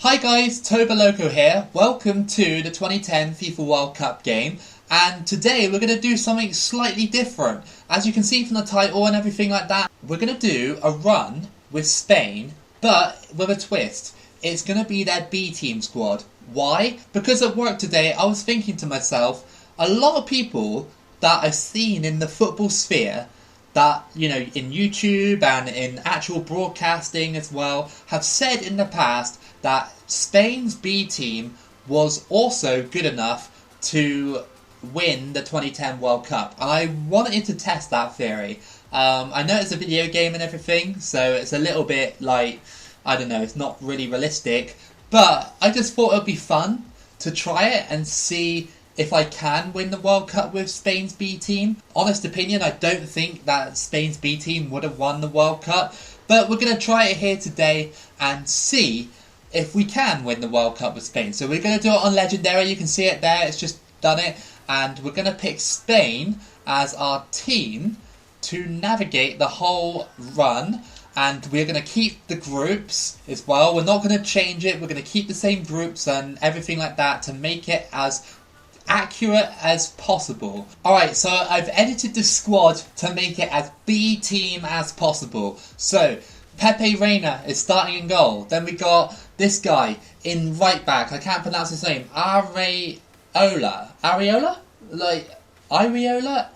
Hi guys, Toboloco here. Welcome to the 2010 FIFA World Cup game, and today we're going to do something slightly different. As you can see from the title and everything like that, we're going to do a run with Spain, but with a twist. It's going to be their B team squad. Why? Because at work today I was thinking to myself, a lot of people that I've seen in the football sphere, that, you know, in YouTube and in actual broadcasting as well, have said in the past that Spain's B team was also good enough to win the 2010 World Cup. And I wanted to test that theory. I know it's a video game and everything, so it's a little bit like, I don't know, it's not really realistic. But I just thought it would be fun to try it and see if I can win the World Cup with Spain's B team. Honest opinion, I don't think that Spain's B team would have won the World Cup. But we're going to try it here today and see if we can win the World Cup with Spain. So we're going to do it on Legendary. You can see it there. It's just done it. And we're going to pick Spain as our team to navigate the whole run. And we're going to keep the groups as well. We're not going to change it. We're going to keep the same groups and everything like that to make it as accurate as possible. Alright, so I've edited the squad to make it as B team as possible. So Pepe Reina is starting in goal. Then we got this guy in right back. I can't pronounce his name. Areola? Like Areola?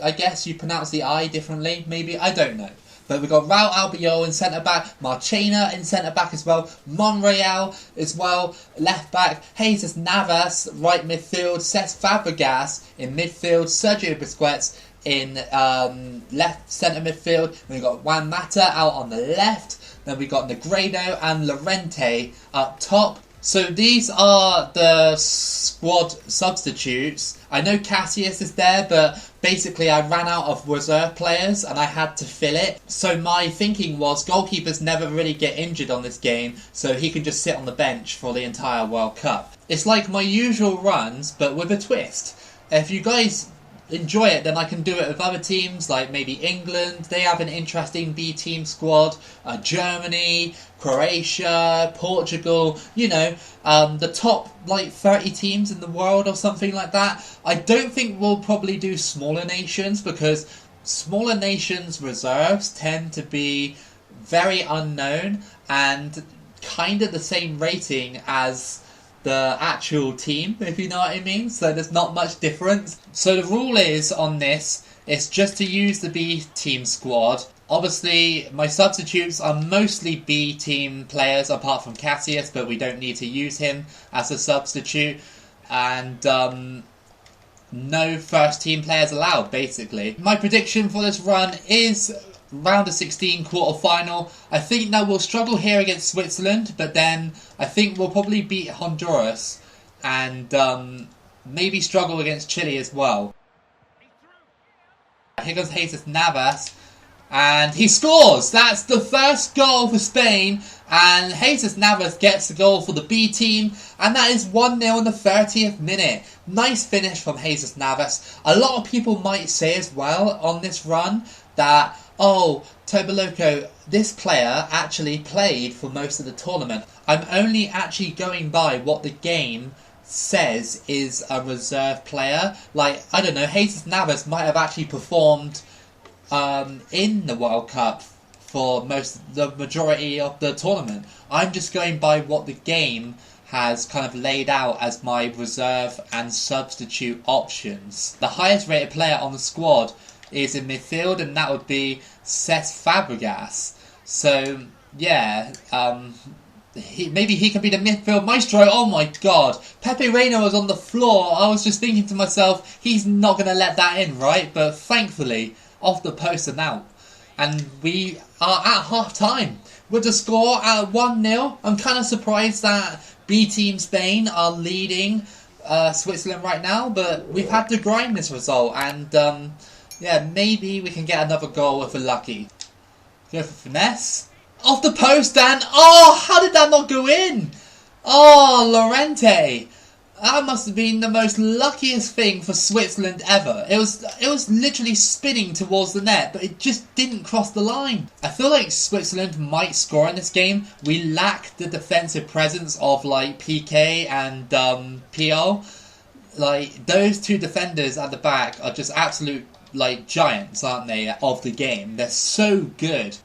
I guess you pronounce the I differently, maybe. I don't know. But we've got Raul Albiol in centre-back, Marchena in centre-back as well, Monreal as well, left-back, Jesus Navas, right midfield, Cesc Fabregas in midfield, Sergio Busquets in left centre midfield, then we've got Juan Mata out on the left, then we've got Negredo and Llorente up top. So these are the squad substitutes. I know Cassius is there, but basically I ran out of reserve players and I had to fill it. So my thinking was goalkeepers never really get injured on this game, so he can just sit on the bench for the entire World Cup. It's like my usual runs, but with a twist. If you guys enjoy it, then I can do it with other teams, like maybe England. They have an interesting B team squad. Germany, Croatia, Portugal, you know, the top like 30 teams in the world or something like that. I don't think we'll probably do smaller nations, because smaller nations reserves tend to be very unknown and kind of the same rating as the actual team, if you know what I mean. So there's not much difference. So the rule is on this, it's just to use the B team squad. Obviously my substitutes are mostly B team players apart from Cassius, but we don't need to use him as a substitute. And no first team players allowed, basically. My prediction for this run is round of 16 quarter-final. I think that we'll struggle here against Switzerland, but then I think we'll probably beat Honduras and maybe struggle against Chile as well. Here goes Jesus Navas, and he scores! That's the first goal for Spain, and Jesus Navas gets the goal for the B team, and that is 1-0 in the 30th minute. Nice finish from Jesus Navas. A lot of people might say as well on this run that, oh, Toboloco, this player actually played for most of the tournament. I'm only actually going by what the game says is a reserve player. Like, I don't know, Jesus Navas might have actually performed in the World Cup for the majority of the tournament. I'm just going by what the game has kind of laid out as my reserve and substitute options. The highest rated player on the squad is in midfield, and that would be Cesc Fabregas. So yeah, maybe he can be the midfield maestro. Oh my god, Pepe Reina was on the floor. I was just thinking to myself, he's not going to let that in, right? But thankfully, off the post and out. And we are at half time with the score at 1-0. I'm kind of surprised that B Team Spain are leading Switzerland right now, but we've had to grind this result, and yeah, maybe we can get another goal if we're lucky. Go for finesse. Off the post, and oh, how did that not go in? Oh, Llorente. That must have been the most luckiest thing for Switzerland ever. It was literally spinning towards the net, but it just didn't cross the line. I feel like Switzerland might score in this game. We lack the defensive presence of like PK and PL. Like, those two defenders at the back are just absolute like giants, aren't they, of the game. They're so good.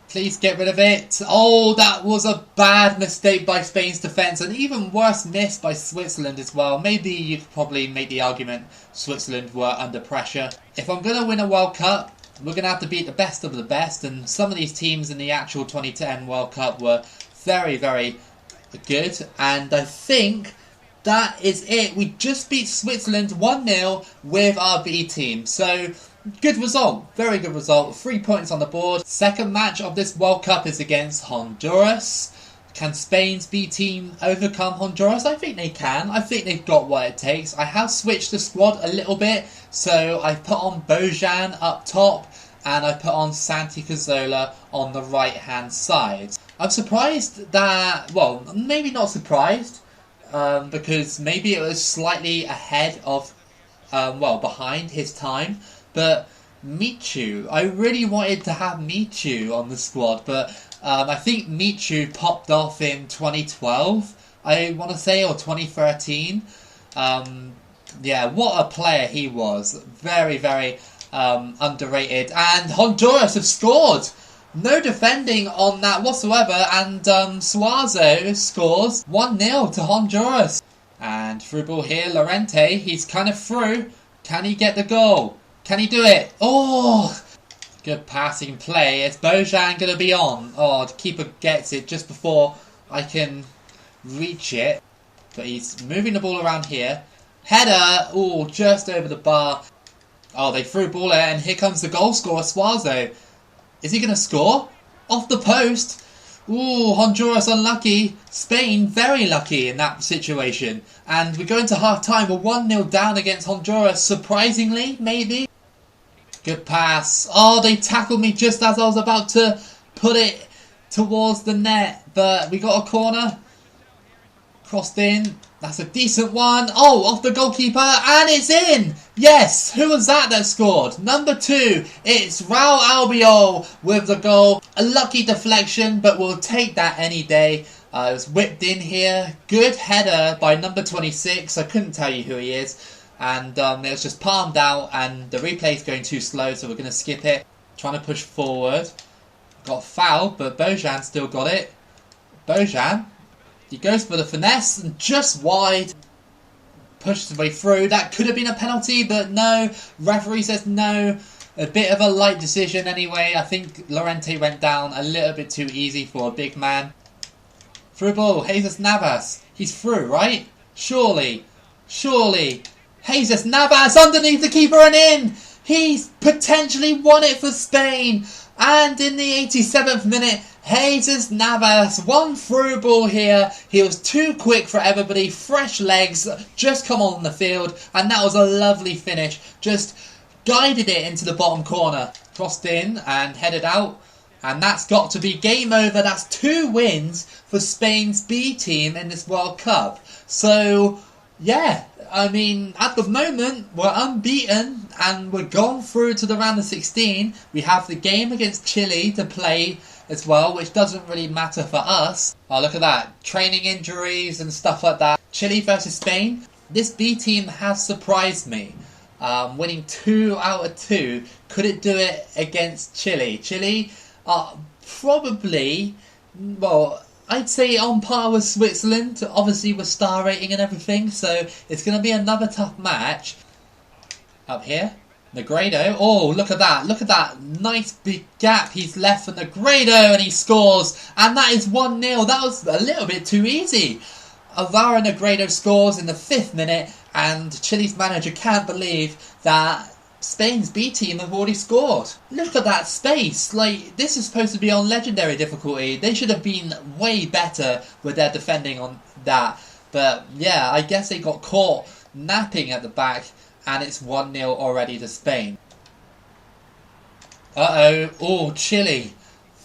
Please get rid of it. Oh, that was a bad mistake by Spain's defence. An even worse miss by Switzerland as well. Maybe you could probably make the argument Switzerland were under pressure. If I'm going to win a World Cup, we're going to have to beat the best of the best. And some of these teams in the actual 2010 World Cup were very, very good. And I think that is it. We just beat Switzerland 1-0 with our B team. So, good result. Very good result. 3 points on the board. Second match of this World Cup is against Honduras. Can Spain's B team overcome Honduras? I think they can. I think they've got what it takes. I have switched the squad a little bit. So, I put on Bojan up top. And I put on Santi Cazorla on the right hand side. I'm surprised that... Well, maybe not surprised. Because maybe it was slightly ahead of... behind his time. But Michu, I really wanted to have Michu on the squad, but I think Michu popped off in 2012, I want to say, or 2013. Yeah, what a player he was. Very, very underrated. And Honduras have scored! No defending on that whatsoever, and Suazo scores 1-0 to Honduras. And through ball here, Llorente, he's kind of through. Can he get the goal? Can he do it? Oh! Good passing play. Is Bojan going to be on? Oh, the keeper gets it just before I can reach it. But he's moving the ball around here. Header! Oh, just over the bar. Oh, they threw ball there, and here comes the goal scorer, Suazo. Is he going to score? Off the post. Ooh, Honduras unlucky. Spain very lucky in that situation. And we go into half-time. We're 1-0 down against Honduras. Surprisingly, maybe. Good pass. Oh, they tackled me just as I was about to put it towards the net. But we got a corner. Crossed in. That's a decent one. Oh, off the goalkeeper. And it's in. Yes. Who was that scored? Number 2. It's Raul Albiol with the goal. A lucky deflection, but we'll take that any day. It was whipped in here. Good header by number 26. I couldn't tell you who he is. And it was just palmed out, and the replay is going too slow, so we're going to skip it. Trying to push forward. Got fouled, but Bojan still got it. Bojan. He goes for the finesse, and just wide. Pushes his way through. That could have been a penalty, but no. Referee says no. A bit of a light decision anyway. I think Llorente went down a little bit too easy for a big man. Through ball. Jesus Navas. He's through, right? Surely. Surely. Jesus Navas underneath the keeper and in. He's potentially won it for Spain. And in the 87th minute, Jesus Navas, one through ball here. He was too quick for everybody. Fresh legs, just come on the field. And that was a lovely finish. Just guided it into the bottom corner. Crossed in and headed out. And that's got to be game over. That's 2 wins for Spain's B team in this World Cup. So, yeah. I mean, at the moment, we're unbeaten and we're gone through to the round of 16. We have the game against Chile to play as well, which doesn't really matter for us. Oh, look at that. Training injuries and stuff like that. Chile versus Spain. This B team has surprised me. Winning 2 out of 2. Could it do it against Chile? Chile are probably, well, I'd say on par with Switzerland, obviously with star rating and everything, so it's going to be another tough match. Up here, Negredo. Oh, look at that nice big gap he's left for Negredo, and he scores, and that is 1-0. That was a little bit too easy. Alvaro Negredo scores in the 5th minute, and Chile's manager can't believe that Spain's B team have already scored. Look at that space. Like, this is supposed to be on legendary difficulty. They should have been way better with their defending on that. But yeah, I guess they got caught napping at the back, and it's 1-0 already to Spain. Uh-oh. Oh, Chile.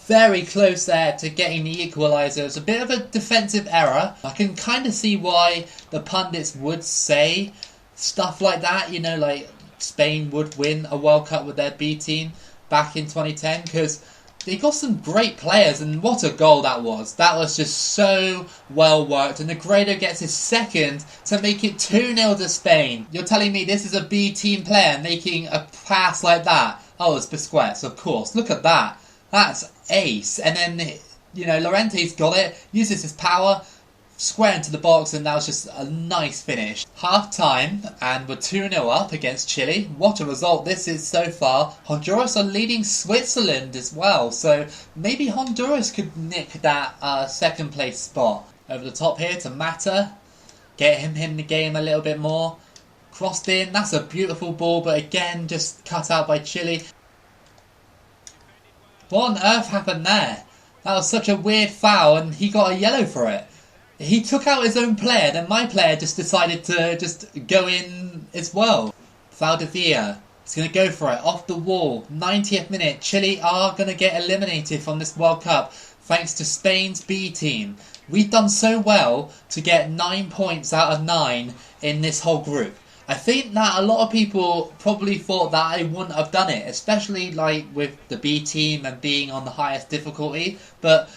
very close there to getting the equaliser. It was a bit of a defensive error. I can kind of see why the pundits would say stuff like that, you know, like Spain would win a World Cup with their B team back in 2010, because they got some great players, and what a goal that was. That was just so well worked, and Negredo gets his second to make it 2-0 to Spain. You're telling me this is a B team player making a pass like that? Oh, it's Busquets, of course. Look at that. That's ace. And then, you know, Llorente's got it, uses his power, square into the box, and that was just a nice finish. Half time, and we're 2-0 up against Chile. What a result this is so far. Honduras are leading Switzerland as well, so maybe Honduras could nick that second place spot. Over the top here to Mata, get him in the game a little bit more. Crossed in, that's a beautiful ball, but again just cut out by Chile. What on earth happened there? That was such a weird foul, and he got a yellow for it. He took out his own player, then my player just decided to just go in as well. Valdivia is going to go for it, off the wall. 90th minute, Chile are going to get eliminated from this World Cup thanks to Spain's B team. We've done so well to get 9 points out of 9 in this whole group. I think that a lot of people probably thought that I wouldn't have done it, especially like with the B team and being on the highest difficulty, but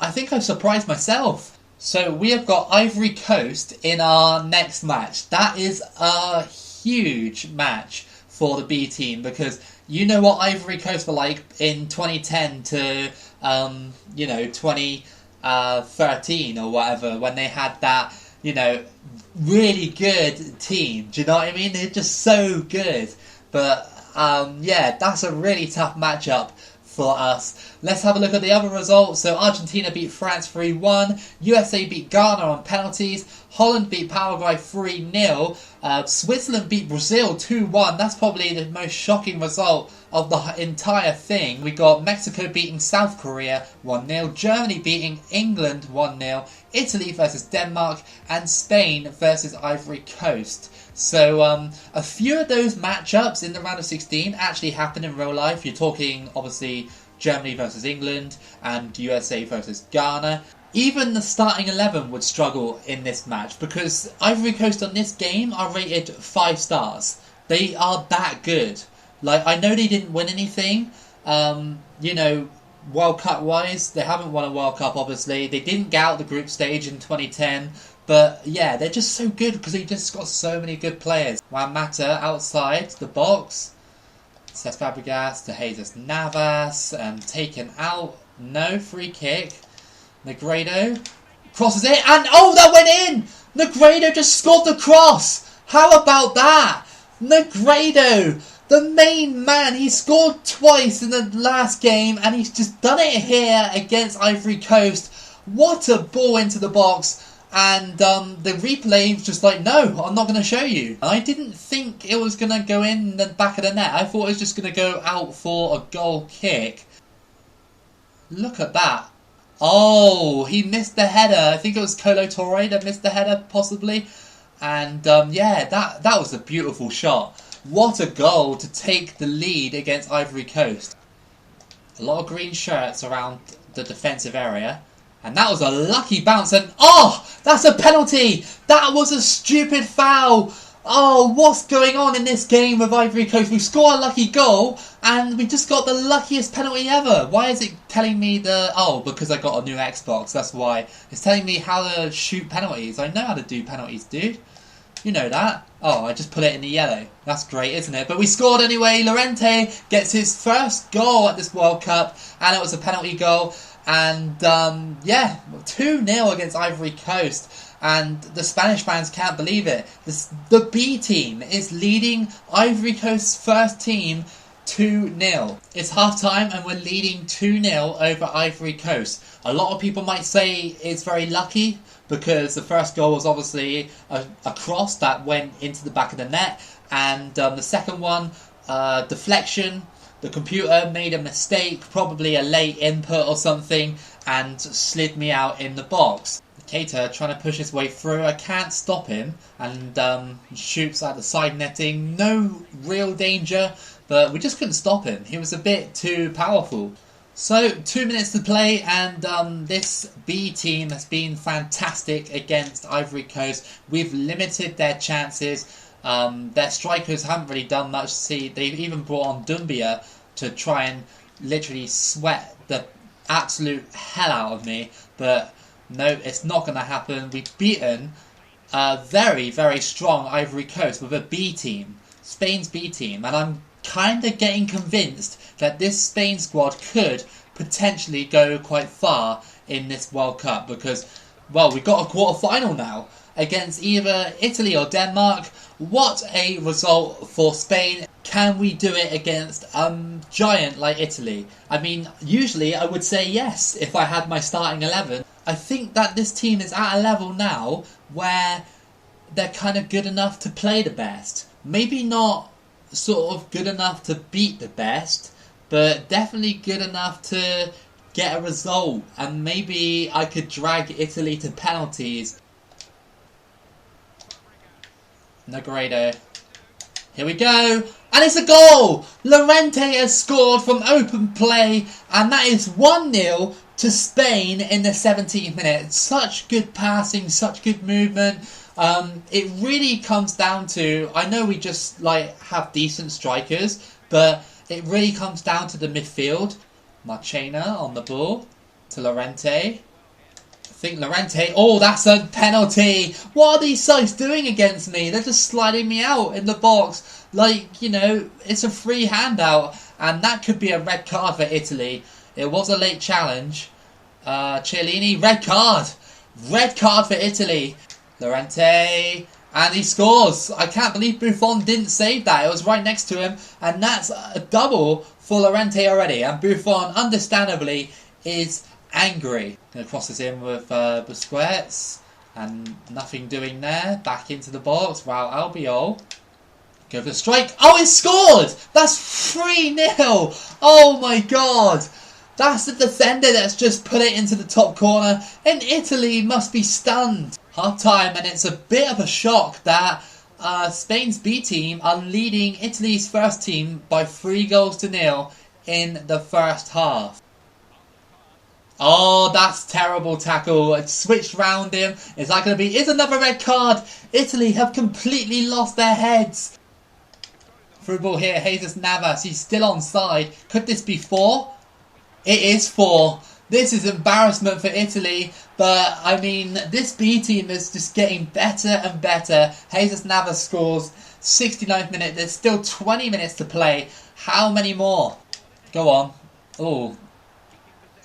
I think I've surprised myself. So we have got Ivory Coast in our next match. That is a huge match for the B team, because you know what Ivory Coast were like in 2010 to 2013 or whatever, when they had that, you know, really good team. Do you know what I mean? They're just so good. But yeah, that's a really tough matchup for us. Let's have a look at the other results. So Argentina beat France 3-1. USA beat Ghana on penalties. Holland beat Paraguay 3-0. Switzerland beat Brazil 2-1. That's probably the most shocking result of the entire thing. We got Mexico beating South Korea 1-0. Germany beating England 1-0. Italy versus Denmark. And Spain versus Ivory Coast. So a few of those matchups in the round of 16 actually happened in real life. You're talking, obviously, Germany versus England and USA versus Ghana. Even the starting 11 would struggle in this match, because Ivory Coast on this game are rated 5 stars. They are that good. Like, I know they didn't win anything, you know, World Cup wise. They haven't won a World Cup, obviously. They didn't get out the group stage in 2010. But yeah, they're just so good because they just got so many good players. Juan Mata outside the box. Cesc Fabregas to Jesus Navas, taken out. No, free kick. Negredo crosses it, and oh, that went in! Negredo just scored the cross! How about that? Negredo, the main man, he scored twice in the last game, and he's just done it here against Ivory Coast. What a ball into the box. And the replay was just like, no, I'm not going to show you. I didn't think it was going to go in the back of the net. I thought it was just going to go out for a goal kick. Look at that. Oh, he missed the header. I think it was Colo Torre that missed the header, possibly. And yeah, that was a beautiful shot. What a goal to take the lead against Ivory Coast. A lot of green shirts around the defensive area. And that was a lucky bounce, and oh, that's a penalty! That was a stupid foul! Oh, what's going on in this game with Ivory Coast? We score a lucky goal, and we just got the luckiest penalty ever. Why is it telling me the... Oh, because I got a new Xbox, that's why. It's telling me how to shoot penalties. I know how to do penalties, dude. You know that. Oh, I just put it in the yellow. That's great, isn't it? But we scored anyway. Llorente gets his first goal at this World Cup, and it was a penalty goal. And yeah, 2-0 against Ivory Coast, and the Spanish fans can't believe it. The B team is leading Ivory Coast's first team 2-0. It's half time and we're leading 2-0 over Ivory Coast. A lot of people might say it's very lucky, because the first goal was obviously a cross that went into the back of the net, and the second one, deflection. The computer made a mistake, probably a late input or something, and slid me out in the box. Cater trying to push his way through. I can't stop him, and shoots at the side netting. No real danger, but we just couldn't stop him. He was a bit too powerful. So, 2 minutes to play, and this B team has been fantastic against Ivory Coast. We've limited their chances. Their strikers haven't really done much. See, they've even brought on Dumbia to try and literally sweat the absolute hell out of me. But no, it's not going to happen. We've beaten a very, very strong Ivory Coast with a B team, Spain's B team, and I'm kind of getting convinced that this Spain squad could potentially go quite far in this World Cup because, well, we've got a quarter-final now against either Italy or Denmark. What a result for Spain. Can we do it against a giant like Italy? I mean, usually I would say yes if I had my starting 11. I think that this team is at a level now where they're kind of good enough to play the best. Maybe not sort of good enough to beat the best, but definitely good enough to get a result, and maybe I could drag Italy to penalties. Negredo. Here we go, and it's a goal! Llorente has scored from open play, and that is 1-0 to Spain in the 17th minute. Such good passing, such good movement. It really comes down to, I know we just have decent strikers, but it really comes down to the midfield. Marchena on the ball to Llorente. I think Llorente, oh, that's a penalty. What are these sides doing against me? They're just sliding me out in the box. It's a free handout, and that could be a red card for Italy. It was a late challenge. Chiellini, red card. Red card for Italy. Llorente, and he scores. I can't believe Buffon didn't save that. It was right next to him, and that's a double for Llorente already. And Buffon, understandably, is angry. Gonna cross this in with Busquets, and nothing doing there. Back into the box. Wow, Albiol. Go for the strike. Oh, it scored! That's 3-0! Oh my god! That's the defender that's just put it into the top corner, and Italy must be stunned. Half time, and it's a bit of a shock that Spain's B team are leading Italy's first team by 3-0 in the first half. Oh, that's terrible tackle. It switched round him. Is that going to be... Is another red card? Italy have completely lost their heads. Through ball here, Jesus Navas. He's still onside. Could this be 4? It is 4. This is embarrassment for Italy, but I mean, this B team is just getting better and better. Jesus Navas scores, 69th minute. There's still 20 minutes to play. How many more? Go on. Oh,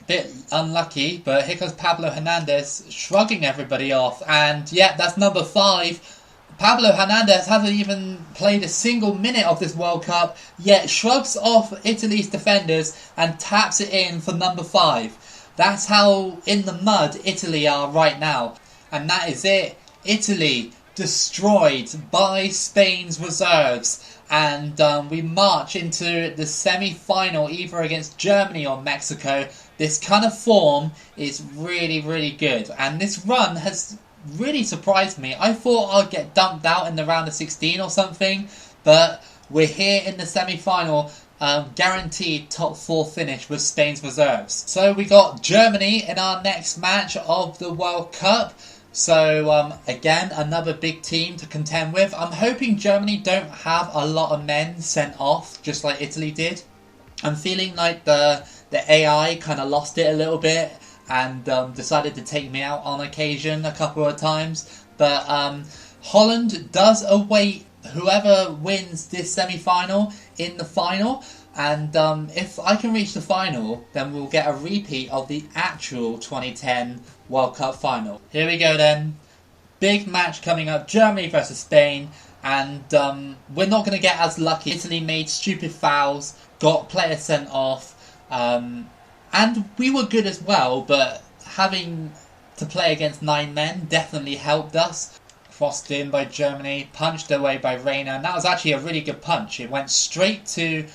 a bit unlucky, but here comes Pablo Hernandez shrugging everybody off. And yeah, that's number 5. Pablo Hernandez hasn't even played a single minute of this World Cup, yet shrugs off Italy's defenders and taps it in for number 5. That's how in the mud Italy are right now. And that is it. Italy destroyed by Spain's reserves. And we march into the semi-final either against Germany or Mexico. This kind of form is really, really good. And this run has really surprised me. I thought I'd get dumped out in the round of 16 or something. But we're here in the semi-final. Guaranteed top 4 finish with Spain's reserves. So we got Germany in our next match of the World Cup. So again, another big team to contend with. I'm hoping Germany don't have a lot of men sent off, just like Italy did. I'm feeling like the AI kind of lost it a little bit and decided to take me out on occasion a couple of times. But Holland does await whoever wins this semi-final in the final, and if I can reach the final, then we'll get a repeat of the actual 2010 World Cup final. Here we go then. Big match coming up, Germany versus Spain, and we're not going to get as lucky. Italy made stupid fouls, got players sent off, and we were good as well, but having to play against 9 men definitely helped us. Crossed in by Germany, punched away by Reina, and that was actually a really good punch. It went straight to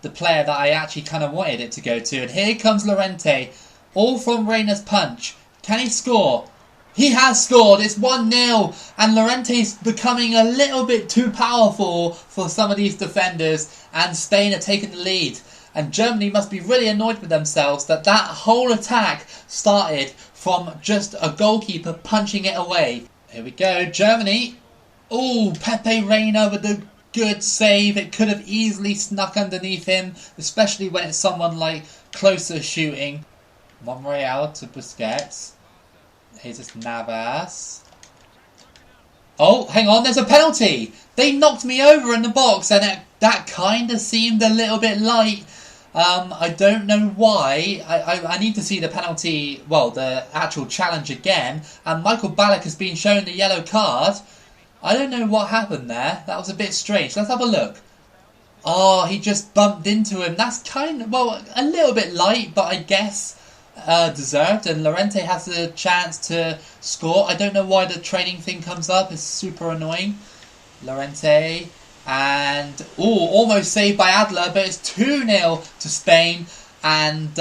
the player that I actually kind of wanted it to go to. And here comes Llorente, all from Reina's punch. Can he score? He has scored. It's 1-0, and Llorente's becoming a little bit too powerful for some of these defenders, and Spain are taking the lead. And Germany must be really annoyed with themselves that that whole attack started from just a goalkeeper punching it away. Here we go, Germany. Oh, Pepe Reina with the good save. It could have easily snuck underneath him, especially when it's someone like closer shooting. Monreal to Busquets. Here's just Navas. Oh, hang on, there's a penalty. They knocked me over in the box, and that kind of seemed a little bit light. I don't know why. I need to see the penalty, well, the actual challenge again. And Michael Ballack has been shown the yellow card. I don't know what happened there. That was a bit strange. Let's have a look. Oh, he just bumped into him. That's kind of, well, a little bit light, but I guess deserved. And Llorente has a chance to score. I don't know why the training thing comes up. It's super annoying. Llorente. And, almost saved by Adler, but it's 2-0 to Spain. And,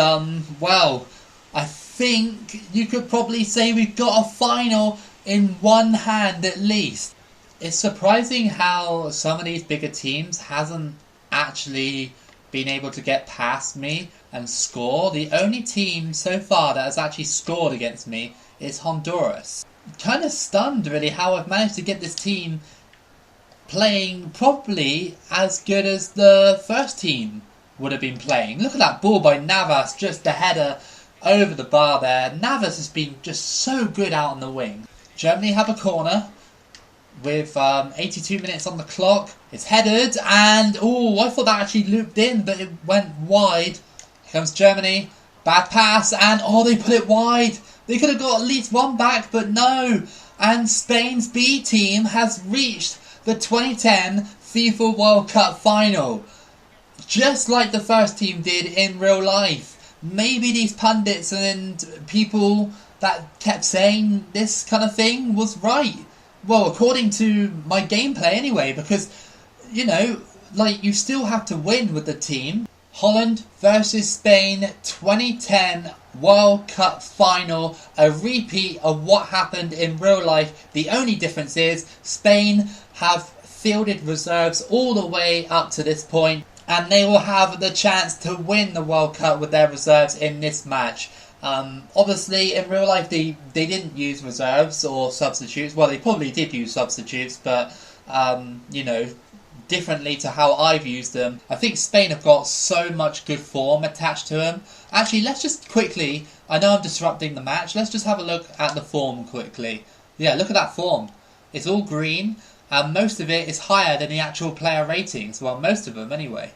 well, I think you could probably say we've got a final in one hand at least. It's surprising how some of these bigger teams hasn't actually been able to get past me and score. The only team so far that has actually scored against me is Honduras. Kind of stunned really how I've managed to get this team playing probably as good as the first team would have been playing. Look at that ball by Navas, just the header over the bar there. Navas has been just so good out on the wing. Germany have a corner with 82 minutes on the clock. It's headed and, I thought that actually looped in, but it went wide. Here comes Germany. Bad pass and, they put it wide. They could have got at least one back, but no. And Spain's B team has reached the 2010 FIFA World Cup final. Just like the first team did in real life. Maybe these pundits and people that kept saying this kind of thing was right. Well, according to my gameplay anyway, because, you still have to win with the team. Holland versus Spain 2010 World Cup final, a repeat of what happened in real life. The only difference is Spain have fielded reserves all the way up to this point, and they will have the chance to win the World Cup with their reserves in this match. Obviously, in real life, they didn't use reserves or substitutes. Well, they probably did use substitutes, but, differently to how I've used them. I think Spain have got so much good form attached to them. Actually, let's just quickly, I know I'm disrupting the match, let's just have a look at the form quickly. Yeah, look at that form. It's all green, and most of it is higher than the actual player ratings. Well, most of them anyway.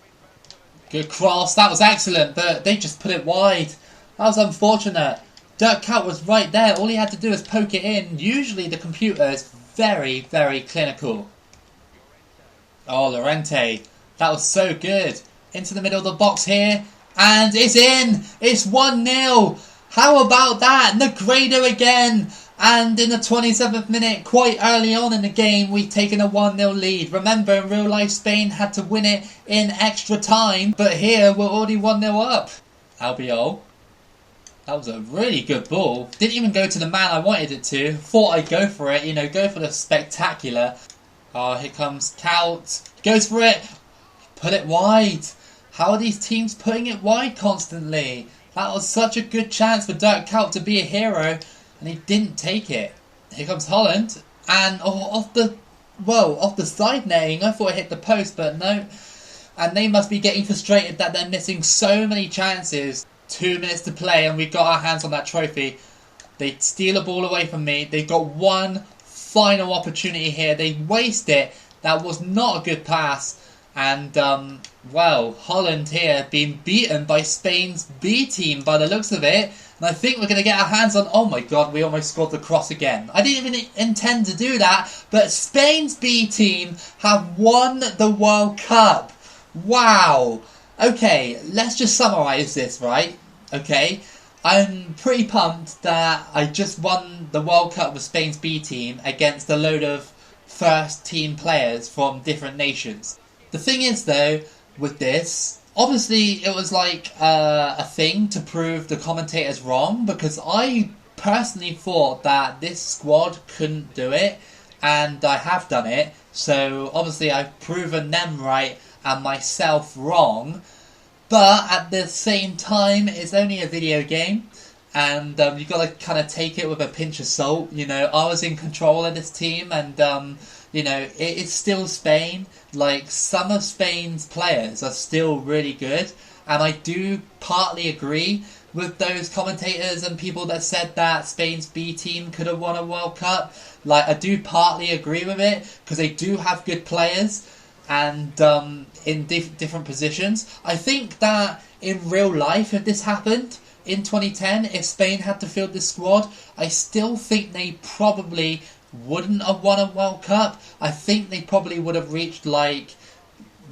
Good cross, that was excellent, but they just put it wide. That was unfortunate. Dirk Kuyt was right there. All he had to do was poke it in. Usually the computer is very, very clinical. Oh, Llorente. That was so good. Into the middle of the box here. And it's in. It's 1-0. How about that? Negredo again. And in the 27th minute, quite early on in the game, we've taken a 1-0 lead. Remember, in real life, Spain had to win it in extra time. But here, we're already 1-0 up. Albiol. That was a really good ball. Didn't even go to the man I wanted it to. Thought I'd go for it, go for the spectacular. Oh, here comes Kuyt. Goes for it. Put it wide. How are these teams putting it wide constantly? That was such a good chance for Dirk Kuyt to be a hero, and he didn't take it. Here comes Holland. And off the side netting. I thought it hit the post, but no. And they must be getting frustrated that they're missing so many chances. 2 minutes to play and we got our hands on that trophy. They steal a ball away from me. They've got one final opportunity here. They waste it. That was not a good pass. And, Holland here being beaten by Spain's B team by the looks of it. And I think we're going to get our hands on... Oh my god, we almost scored the cross again. I didn't even intend to do that. But Spain's B team have won the World Cup. Wow. Okay, let's just summarise this, right? Okay, I'm pretty pumped that I just won the World Cup with Spain's B team against a load of first team players from different nations. The thing is though, with this, obviously it was like a thing to prove the commentators wrong, because I personally thought that this squad couldn't do it, and I have done it, so obviously I've proven them right and myself wrong. But at the same time, it's only a video game, and you've got to kind of take it with a pinch of salt. You know, I was in control of this team, and you know, it's still Spain. Like, some of Spain's players are still really good, and I do partly agree with those commentators and people that said that Spain's B team could have won a World Cup. Like, I do partly agree with it, because they do have good players, and in different positions. I think that in real life, if this happened in 2010, if Spain had to field this squad, I still think they probably wouldn't have won a World Cup. I think they probably would have reached, like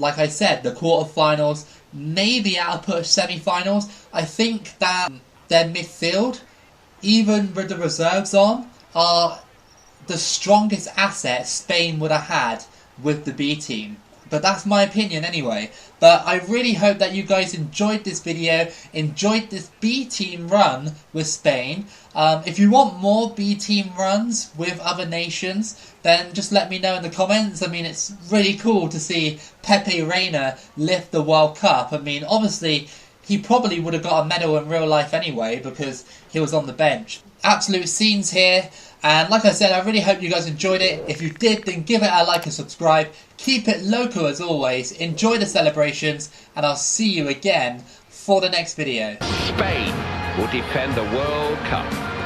I said, the quarterfinals, maybe at a push semi-finals. I think that their midfield, even with the reserves on, are the strongest asset Spain would have had with the B team. But that's my opinion anyway. But I really hope that you guys enjoyed this video, enjoyed this B team run with Spain. If you want more B team runs with other nations, then just let me know in the comments. I mean, it's really cool to see Pepe Reina lift the World Cup. I mean, obviously, he probably would have got a medal in real life anyway, because he was on the bench. Absolute scenes here. And like I said, I really hope you guys enjoyed it. If you did, then give it a like and subscribe. Keep it local as always. Enjoy the celebrations. And I'll see you again for the next video. Spain will defend the World Cup.